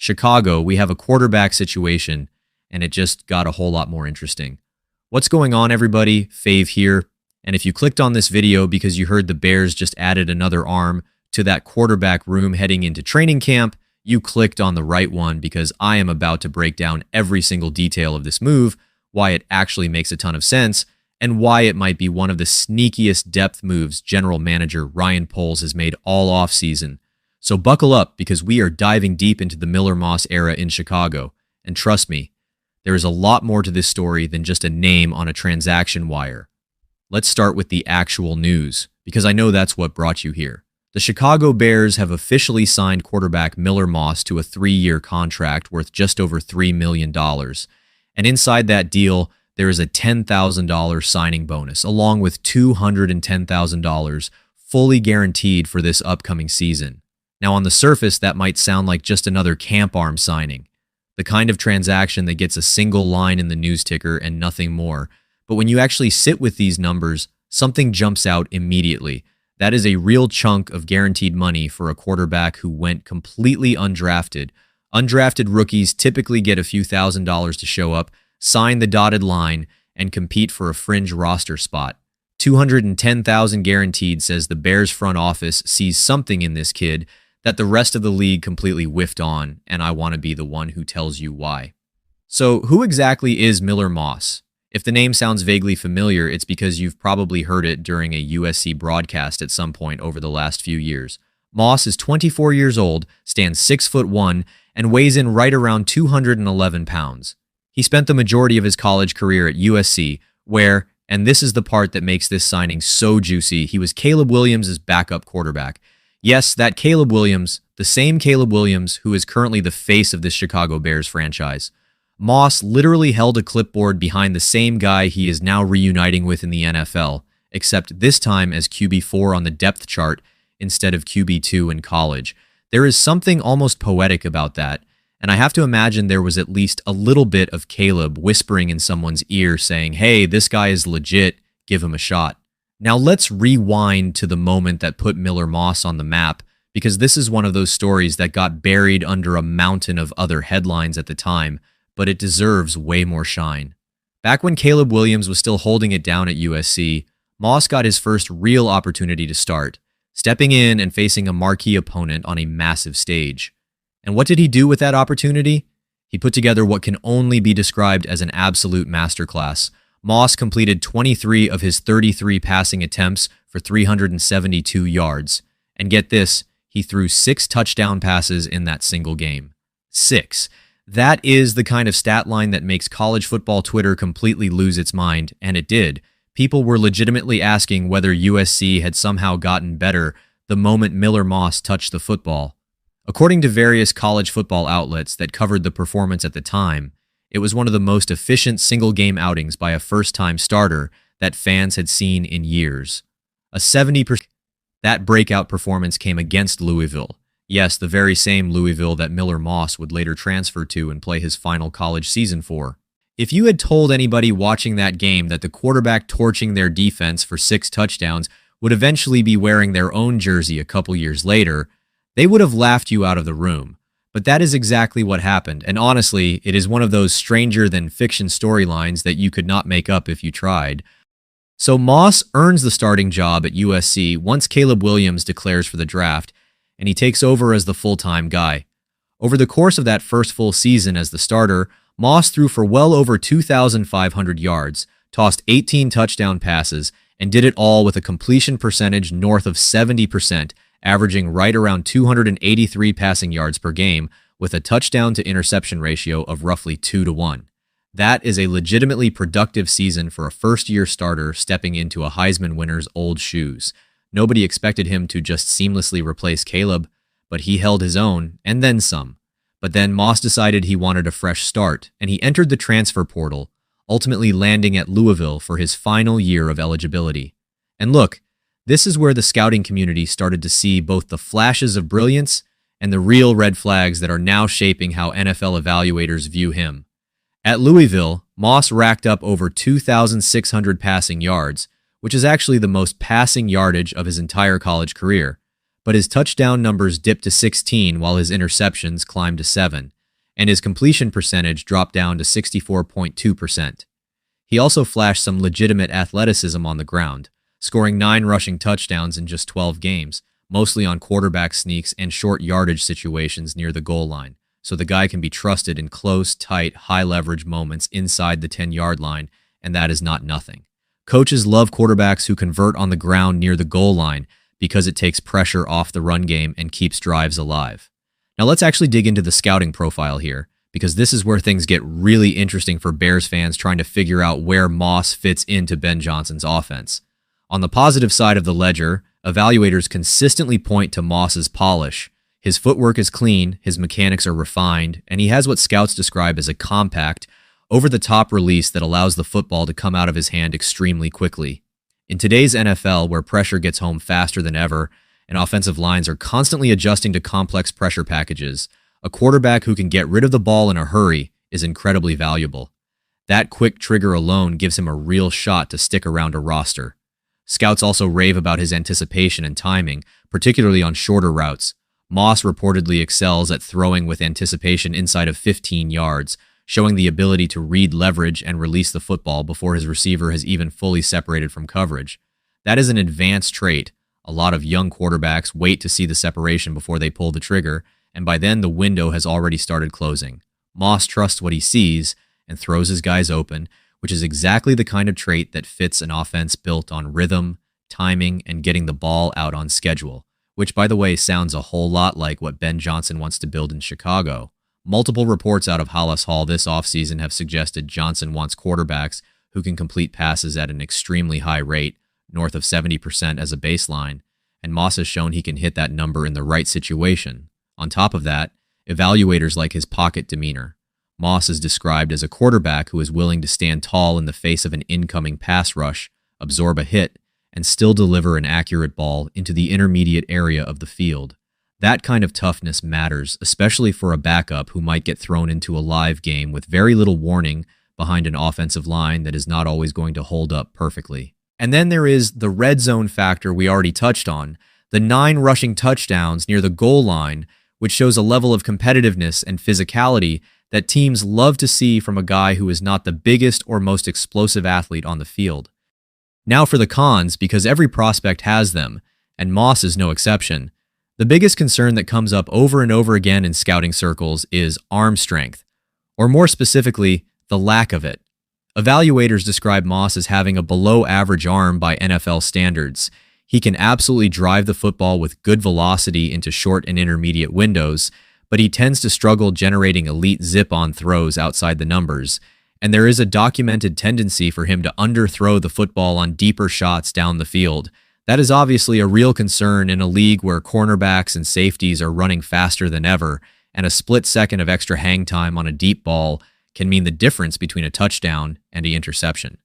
Chicago, we have a quarterback situation, and it just got a whole lot more interesting. What's going on, everybody? Fave here. And if you clicked on this video because you heard the Bears just added another arm to that quarterback room heading into training camp, you clicked on the right one because I am about to break down every single detail of this move, why it actually makes a ton of sense, and why it might be one of the sneakiest depth moves general manager Ryan Poles has made all offseason. So buckle up because we are diving deep into the Miller Moss era in Chicago. And trust me, there is a lot more to this story than just a name on a transaction wire. Let's start with the actual news, because I know that's what brought you here. The Chicago Bears have officially signed quarterback Miller Moss to a 3-year contract worth just over $3 million. And inside that deal, there is a $10,000 signing bonus, along with $210,000 fully guaranteed for this upcoming season. Now, on the surface, that might sound like just another camp arm signing, the kind of transaction that gets a single line in the news ticker and nothing more. But when you actually sit with these numbers, something jumps out immediately. That is a real chunk of guaranteed money for a quarterback who went completely undrafted. Undrafted rookies typically get a few $1,000s to show up, sign the dotted line, and compete for a fringe roster spot. $210,000 guaranteed says the Bears front office sees something in this kid that the rest of the league completely whiffed on, and I want to be the one who tells you why. So who exactly is Miller Moss? If the name sounds vaguely familiar, it's because you've probably heard it during a USC broadcast at some point over the last few years. Moss is 24 years old, stands 6'1", and weighs in right around 211 pounds. He spent the majority of his college career at USC, where, and this is the part that makes this signing so juicy, he was Caleb Williams' backup quarterback. Yes, that Caleb Williams, the same Caleb Williams who is currently the face of this Chicago Bears franchise. Moss literally held a clipboard behind the same guy he is now reuniting with in the NFL, except this time as QB4 on the depth chart instead of QB2 in college. There is something almost poetic about that, and I have to imagine there was at least a little bit of Caleb whispering in someone's ear saying, "Hey, this guy is legit, give him a shot." Now let's rewind to the moment that put Miller Moss on the map, because this is one of those stories that got buried under a mountain of other headlines at the time, but it deserves way more shine. Back when Caleb Williams was still holding it down at USC, Moss got his first real opportunity to start, stepping in and facing a marquee opponent on a massive stage. And what did he do with that opportunity? He put together what can only be described as an absolute masterclass. Moss completed 23 of his 33 passing attempts for 372 yards. And get this, he threw 6 touchdown passes in that single game. 6. That is the kind of stat line that makes college football Twitter completely lose its mind, and it did. People were legitimately asking whether USC had somehow gotten better the moment Miller Moss touched the football. According to various college football outlets that covered the performance at the time, it was one of the most efficient single-game outings by a first-time starter that fans had seen in years. A 70%. That breakout performance came against Louisville. Yes, the very same Louisville that Miller Moss would later transfer to and play his final college season for. If you had told anybody watching that game that the quarterback torching their defense for 6 touchdowns would eventually be wearing their own jersey a couple years later, they would have laughed you out of the room. But that is exactly what happened, and honestly, it is one of those stranger-than-fiction storylines that you could not make up if you tried. So Moss earns the starting job at USC once Caleb Williams declares for the draft, and he takes over as the full-time guy. Over the course of that first full season as the starter, Moss threw for well over 2,500 yards, tossed 18 touchdown passes, and did it all with a completion percentage north of 70%, averaging right around 283 passing yards per game, with a touchdown-to-interception ratio of roughly 2-1. That is a legitimately productive season for a first-year starter stepping into a Heisman winner's old shoes. Nobody expected him to just seamlessly replace Caleb, but he held his own, and then some. But then Moss decided he wanted a fresh start, and he entered the transfer portal, ultimately landing at Louisville for his final year of eligibility. And look, this is where the scouting community started to see both the flashes of brilliance and the real red flags that are now shaping how NFL evaluators view him. At Louisville, Moss racked up over 2,600 passing yards, which is actually the most passing yardage of his entire college career. But his touchdown numbers dipped to 16 while his interceptions climbed to 7. and his completion percentage dropped down to 64.2%. He also flashed some legitimate athleticism on the ground, scoring 9 rushing touchdowns in just 12 games, mostly on quarterback sneaks and short yardage situations near the goal line, so the guy can be trusted in close, tight, high-leverage moments inside the 10-yard line, and that is not nothing. Coaches love quarterbacks who convert on the ground near the goal line because it takes pressure off the run game and keeps drives alive. Now let's actually dig into the scouting profile here, because this is where things get really interesting for Bears fans trying to figure out where Moss fits into Ben Johnson's offense. On the positive side of the ledger, evaluators consistently point to Moss's polish. His footwork is clean, his mechanics are refined, and he has what scouts describe as a compact, over-the-top release that allows the football to come out of his hand extremely quickly. In today's NFL, where pressure gets home faster than ever, and offensive lines are constantly adjusting to complex pressure packages, a quarterback who can get rid of the ball in a hurry is incredibly valuable. That quick trigger alone gives him a real shot to stick around a roster. Scouts also rave about his anticipation and timing, particularly on shorter routes. Moss reportedly excels at throwing with anticipation inside of 15 yards, showing the ability to read leverage and release the football before his receiver has even fully separated from coverage. That is an advanced trait. A lot of young quarterbacks wait to see the separation before they pull the trigger, and by then the window has already started closing. Moss trusts what he sees and throws his guys open, which is exactly the kind of trait that fits an offense built on rhythm, timing, and getting the ball out on schedule, which, by the way, sounds a whole lot like what Ben Johnson wants to build in Chicago. Multiple reports out of Halas Hall this offseason have suggested Johnson wants quarterbacks who can complete passes at an extremely high rate, north of 70% as a baseline, and Moss has shown he can hit that number in the right situation. On top of that, evaluators like his pocket demeanor. Moss is described as a quarterback who is willing to stand tall in the face of an incoming pass rush, absorb a hit, and still deliver an accurate ball into the intermediate area of the field. That kind of toughness matters, especially for a backup who might get thrown into a live game with very little warning behind an offensive line that is not always going to hold up perfectly. And then there is the red zone factor we already touched on, the 9 rushing touchdowns near the goal line, which shows a level of competitiveness and physicality that teams love to see from a guy who is not the biggest or most explosive athlete on the field. Now for the cons, because every prospect has them, and Moss is no exception. The biggest concern that comes up over and over again in scouting circles is arm strength, or more specifically, the lack of it. Evaluators describe Moss as having a below-average arm by NFL standards. He can absolutely drive the football with good velocity into short and intermediate windows, but he tends to struggle generating elite zip-on throws outside the numbers, and there is a documented tendency for him to underthrow the football on deeper shots down the field. That is obviously a real concern in a league where cornerbacks and safeties are running faster than ever, and a split second of extra hang time on a deep ball can mean the difference between a touchdown and an interception.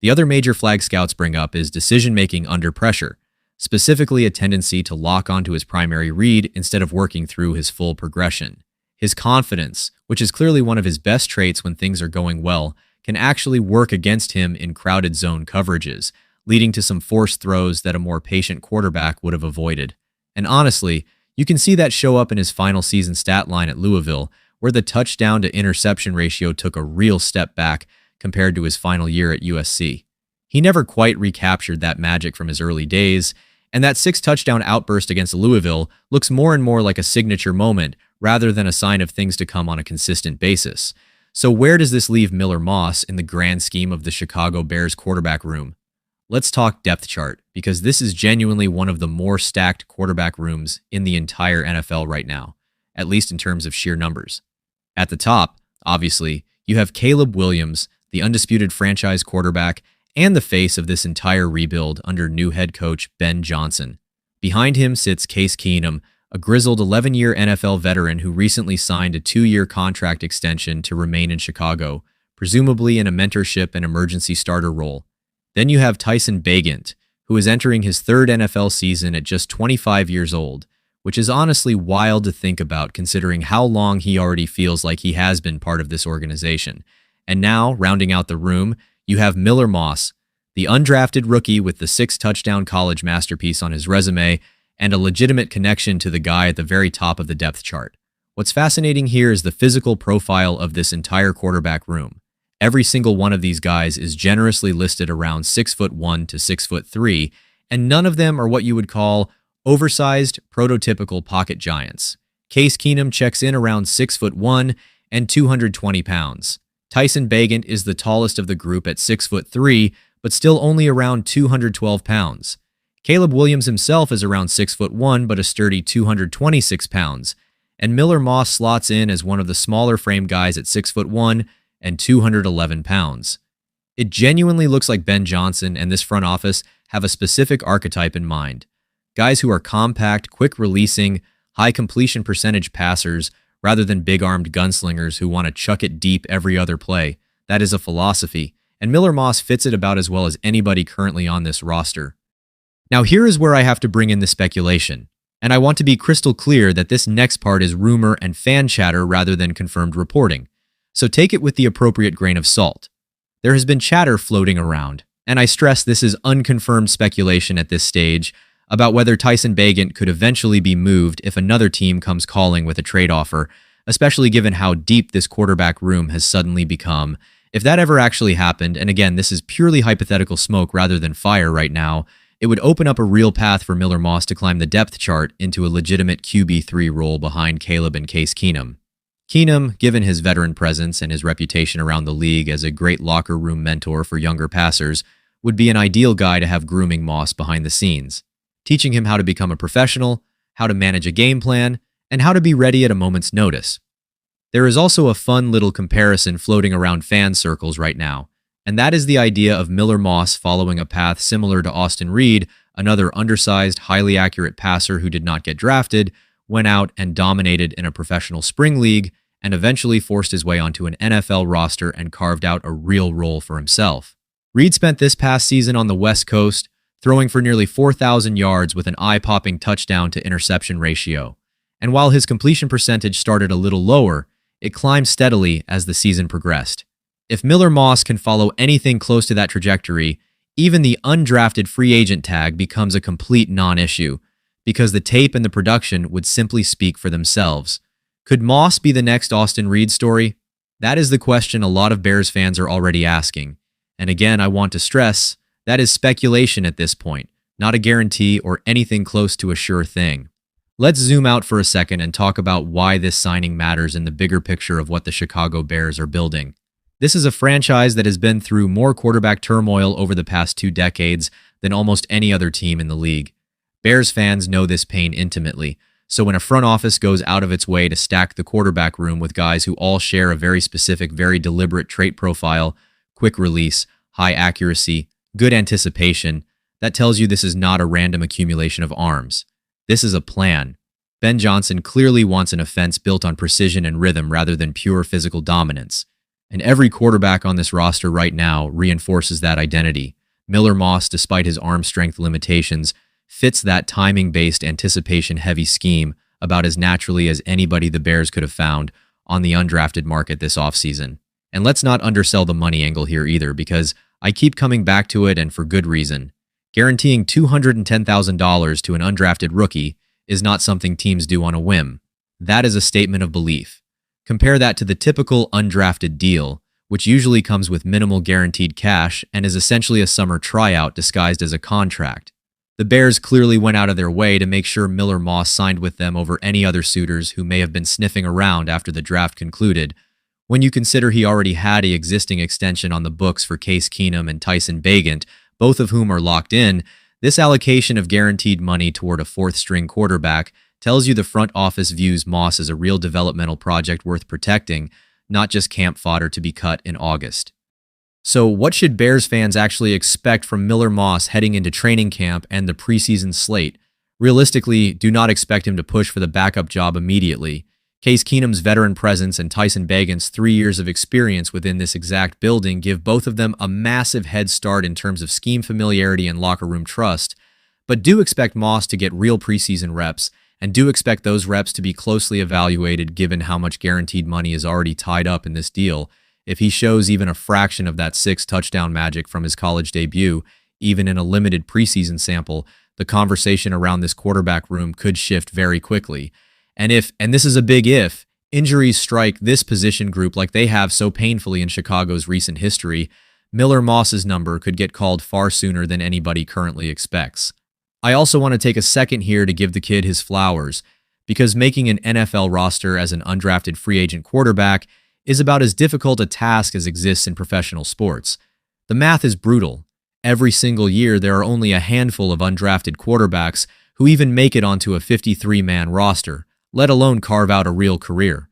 The other major flag scouts bring up is decision-making under pressure, specifically a tendency to lock onto his primary read instead of working through his full progression. His confidence, which is clearly one of his best traits when things are going well, can actually work against him in crowded zone coverages, leading to some forced throws that a more patient quarterback would have avoided. And honestly, you can see that show up in his final season stat line at Louisville, where the touchdown to interception ratio took a real step back compared to his final year at USC. He never quite recaptured that magic from his early days, and that 6-touchdown outburst against Louisville looks more and more like a signature moment rather than a sign of things to come on a consistent basis. So where does this leave Miller Moss in the grand scheme of the Chicago Bears quarterback room? Let's talk depth chart, because this is genuinely one of the more stacked quarterback rooms in the entire NFL right now, at least in terms of sheer numbers. At the top, obviously, you have Caleb Williams, the undisputed franchise quarterback and the face of this entire rebuild under new head coach Ben Johnson. Behind him sits Case Keenum, a grizzled 11-year NFL veteran who recently signed a 2-year contract extension to remain in Chicago, presumably in a mentorship and emergency starter role. Then you have Tyson Bagent, who is entering his 3rd NFL season at just 25 years old, which is honestly wild to think about considering how long he already feels like he has been part of this organization. And now, rounding out the room, you have Miller Moss, the undrafted rookie with the 6-touchdown college masterpiece on his resume and a legitimate connection to the guy at the very top of the depth chart. What's fascinating here is the physical profile of this entire quarterback room. Every single one of these guys is generously listed around 6'1" to 6'3", and none of them are what you would call oversized, prototypical pocket giants. Case Keenum checks in around 6'1" and 220 pounds. Tyson Bagent is the tallest of the group at 6'3", but still only around 212 pounds. Caleb Williams himself is around 6'1", but a sturdy 226 pounds. And Miller Moss slots in as one of the smaller frame guys at 6'1" and 211 pounds. It genuinely looks like Ben Johnson and this front office have a specific archetype in mind. Guys who are compact, quick-releasing, high completion percentage passers rather than big-armed gunslingers who want to chuck it deep every other play. That is a philosophy, and Miller Moss fits it about as well as anybody currently on this roster. Now here is where I have to bring in the speculation. And I want to be crystal clear that this next part is rumor and fan chatter rather than confirmed reporting. So take it with the appropriate grain of salt. There has been chatter floating around, and I stress this is unconfirmed speculation at this stage, about whether Tyson Bagent could eventually be moved if another team comes calling with a trade offer, especially given how deep this quarterback room has suddenly become. If that ever actually happened, and again, this is purely hypothetical smoke rather than fire right now, it would open up a real path for Miller Moss to climb the depth chart into a legitimate QB3 role behind Caleb and Case Keenum. Keenum, given his veteran presence and his reputation around the league as a great locker room mentor for younger passers, would be an ideal guy to have grooming Moss behind the scenes, teaching him how to become a professional, how to manage a game plan, and how to be ready at a moment's notice. There is also a fun little comparison floating around fan circles right now, and that is the idea of Miller Moss following a path similar to Austin Reed, another undersized, highly accurate passer who did not get drafted, went out and dominated in a professional spring league, and eventually forced his way onto an NFL roster and carved out a real role for himself. Reed spent this past season on the West Coast, throwing for nearly 4,000 yards with an eye-popping touchdown to interception ratio. And while his completion percentage started a little lower, it climbed steadily as the season progressed. If Miller Moss can follow anything close to that trajectory, even the undrafted free agent tag becomes a complete non-issue, because the tape and the production would simply speak for themselves. Could Moss be the next Austin Reed story? That is the question a lot of Bears fans are already asking. And again, I want to stress, that is speculation at this point, not a guarantee or anything close to a sure thing. Let's zoom out for a second and talk about why this signing matters in the bigger picture of what the Chicago Bears are building. This is a franchise that has been through more quarterback turmoil over the past 2 decades than almost any other team in the league. Bears fans know this pain intimately, so when a front office goes out of its way to stack the quarterback room with guys who all share a very specific, very deliberate trait profile, quick release, high accuracy, good anticipation, that tells you this is not a random accumulation of arms. This is a plan. Ben Johnson clearly wants an offense built on precision and rhythm rather than pure physical dominance. And every quarterback on this roster right now reinforces that identity. Miller Moss, despite his arm strength limitations, fits that timing-based, anticipation-heavy scheme about as naturally as anybody the Bears could have found on the undrafted market this offseason. And let's not undersell the money angle here either, because I keep coming back to it, and for good reason. Guaranteeing $210,000 to an undrafted rookie is not something teams do on a whim. That is a statement of belief. Compare that to the typical undrafted deal, which usually comes with minimal guaranteed cash and is essentially a summer tryout disguised as a contract. The Bears clearly went out of their way to make sure Miller Moss signed with them over any other suitors who may have been sniffing around after the draft concluded, when you consider he already had an existing extension on the books for Case Keenum and Tyson Bagent, both of whom are locked in. This allocation of guaranteed money toward a fourth-string quarterback tells you the front office views Moss as a real developmental project worth protecting, not just camp fodder to be cut in August. So what should Bears fans actually expect from Miller Moss heading into training camp and the preseason slate? Realistically, do not expect him to push for the backup job immediately. Case Keenum's veteran presence and Tyson Bagent's 3 years of experience within this exact building give both of them a massive head start in terms of scheme familiarity and locker room trust, but do expect Moss to get real preseason reps, and do expect those reps to be closely evaluated given how much guaranteed money is already tied up in this deal. If he shows even a fraction of that 6 touchdown magic from his college debut, even in a limited preseason sample, the conversation around this quarterback room could shift very quickly. And this is a big if, injuries strike this position group like they have so painfully in Chicago's recent history, Miller Moss's number could get called far sooner than anybody currently expects. I also want to take a second here to give the kid his flowers, because making an NFL roster as an undrafted free agent quarterback is about as difficult a task as exists in professional sports. The math is brutal. Every single year, there are only a handful of undrafted quarterbacks who even make it onto a 53-man roster, let alone carve out a real career.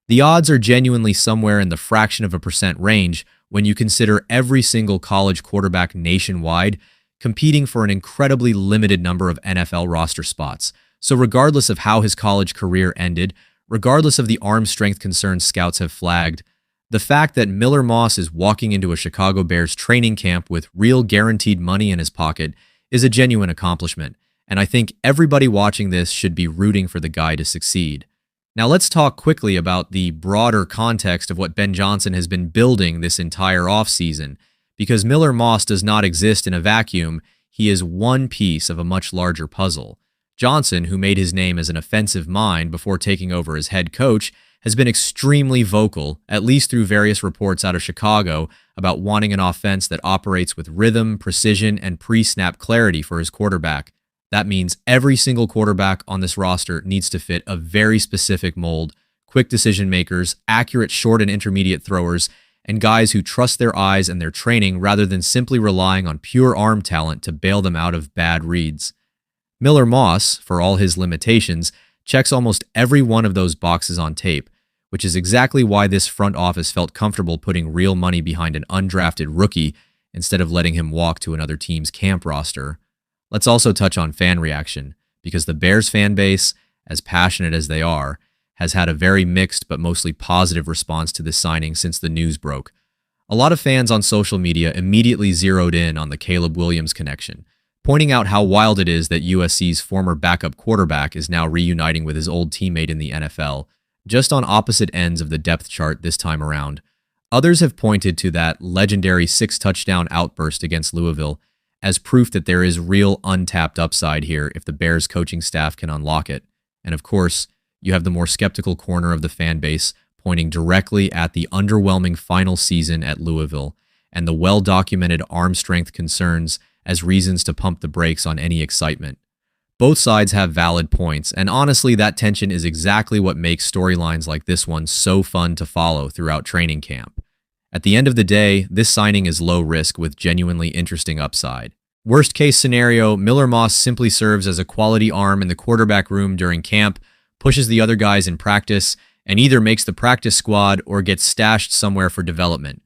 The odds are genuinely somewhere in the fraction of a percent range when you consider every single college quarterback nationwide competing for an incredibly limited number of NFL roster spots. So regardless of how his college career ended, regardless of the arm strength concerns scouts have flagged, the fact that Miller Moss is walking into a Chicago Bears training camp with real guaranteed money in his pocket is a genuine accomplishment, and I think everybody watching this should be rooting for the guy to succeed. Now let's talk quickly about the broader context of what Ben Johnson has been building this entire offseason, because Miller Moss does not exist in a vacuum. He is one piece of a much larger puzzle. Johnson, who made his name as an offensive mind before taking over as head coach, has been extremely vocal, at least through various reports out of Chicago, about wanting an offense that operates with rhythm, precision, and pre-snap clarity for his quarterback. That means every single quarterback on this roster needs to fit a very specific mold: quick decision makers, accurate short and intermediate throwers, and guys who trust their eyes and their training rather than simply relying on pure arm talent to bail them out of bad reads. Miller Moss, for all his limitations, checks almost every one of those boxes on tape, which is exactly why this front office felt comfortable putting real money behind an undrafted rookie instead of letting him walk to another team's camp roster. Let's also touch on fan reaction, because the Bears fan base, as passionate as they are, has had a very mixed but mostly positive response to this signing since the news broke. A lot of fans on social media immediately zeroed in on the Caleb Williams connection, pointing out how wild it is that USC's former backup quarterback is now reuniting with his old teammate in the NFL, just on opposite ends of the depth chart this time around. Others have pointed to that legendary 6-touchdown outburst against Louisville as proof that there is real untapped upside here if the Bears coaching staff can unlock it. And of course, you have the more skeptical corner of the fan base pointing directly at the underwhelming final season at Louisville and the well-documented arm strength concerns as reasons to pump the brakes on any excitement. Both sides have valid points, and honestly, that tension is exactly what makes storylines like this one so fun to follow throughout training camp. At the end of the day, this signing is low risk with genuinely interesting upside. Worst case scenario, Miller Moss simply serves as a quality arm in the quarterback room during camp, pushes the other guys in practice, and either makes the practice squad or gets stashed somewhere for development.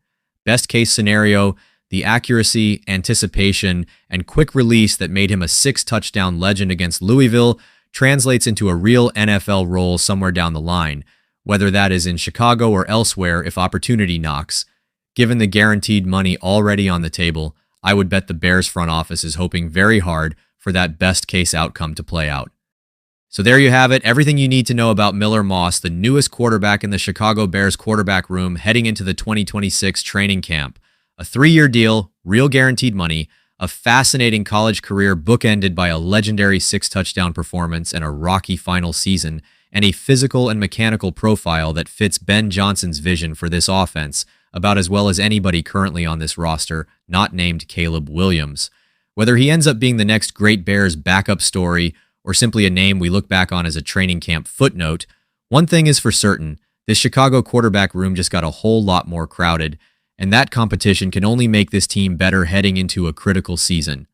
Best case scenario, the accuracy, anticipation, and quick release that made him a 6-touchdown legend against Louisville translates into a real NFL role somewhere down the line, whether that is in Chicago or elsewhere if opportunity knocks. Given the guaranteed money already on the table, I would bet the Bears front office is hoping very hard for that best-case outcome to play out. So there you have it, everything you need to know about Miller Moss, the newest quarterback in the Chicago Bears quarterback room heading into the 2026 training camp. A 3-year deal, real guaranteed money, a fascinating college career bookended by a legendary 6-touchdown performance and a rocky final season, and a physical and mechanical profile that fits Ben Johnson's vision for this offense about as well as anybody currently on this roster, not named Caleb Williams. Whether he ends up being the next great Bears backup story or simply a name we look back on as a training camp footnote, one thing is for certain: this Chicago quarterback room just got a whole lot more crowded, and that competition can only make this team better heading into a critical season.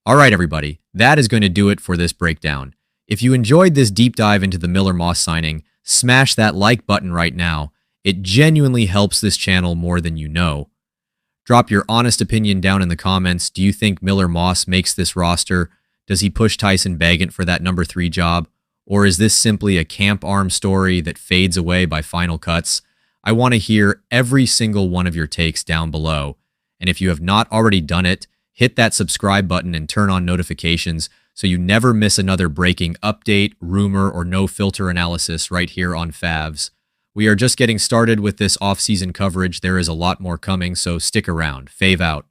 All right, everybody, that is going to do it for this breakdown. If you enjoyed this deep dive into the Miller Moss signing, smash that like button right now. It genuinely helps this channel more than you know. Drop your honest opinion down in the comments. Do you think Miller Moss makes this roster? Does he push Tyson Bagent for that number 3 job? Or is this simply a camp arm story that fades away by final cuts? I want to hear every single one of your takes down below. And if you have not already done it, hit that subscribe button and turn on notifications so you never miss another breaking update, rumor, or no filter analysis right here on Favs. We are just getting started with this off-season coverage. There is a lot more coming, so stick around. Fave out.